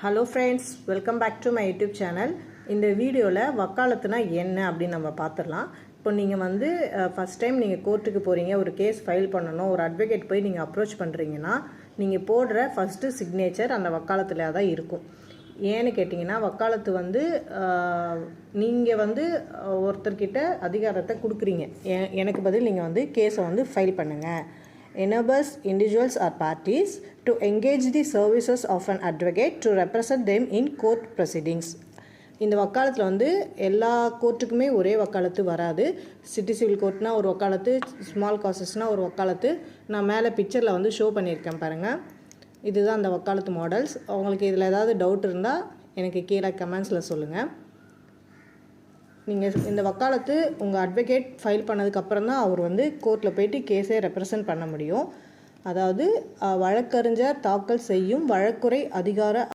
Hello friends, welcome back to my YouTube channel. இந்த வீடியோவில் வக்காலத்துனா என்ன அப்படின்னு நம்ம பார்த்துடலாம். இப்போ நீங்கள் ஃபஸ்ட் டைம் நீங்கள் கோர்ட்டுக்கு போகிறீங்க, ஒரு கேஸ் ஃபைல் பண்ணணும், ஒரு அட்வொகேட் போய் நீங்கள் அப்ரோச் பண்ணுறீங்கன்னா நீங்கள் போடுற ஃபஸ்ட்டு சிக்னேச்சர் அந்த வக்காலத்தில் தான் இருக்கும். ஏன்னு கேட்டிங்கன்னா வக்காலத்து நீங்கள் ஒருத்தர்கிட்ட அதிகாரத்தை கொடுக்குறீங்க. எனக்கு பதில் நீங்கள் கேஸை ஃபைல் பண்ணுங்கள். Enables individuals or parties to engage the services of an advocate to represent them in court proceedings. இந்த வக்காலத்தில் எல்லா கோர்ட்டுக்குமே ஒரே வக்காலத்து வராது. சிட்டி சிவில் கோர்ட்னா ஒரு வக்காலத்து, ஸ்மால் காசஸ்னால் ஒரு வக்காலத்து. நான் மேலே பிக்சரில் ஷோ பண்ணியிருக்கேன் பாருங்கள். இதுதான் அந்த வக்காலத்து மாடல்ஸ். உங்களுக்கு இதில் ஏதாவது டவுட் இருந்தால் எனக்கு கீழே கமெண்ட்ஸில் சொல்லுங்கள். நீங்கள் இந்த வக்காலத்து உங்கள் அட்வொகேட் ஃபைல் பண்ணதுக்கப்புறம் தான் அவர் கோர்ட்டில் போய்ட்டு கேஸை ரெப்ரசன்ட் பண்ண முடியும். அதாவது வழக்கறிஞர் தாக்கல் செய்யும் வழக்குரை அதிகார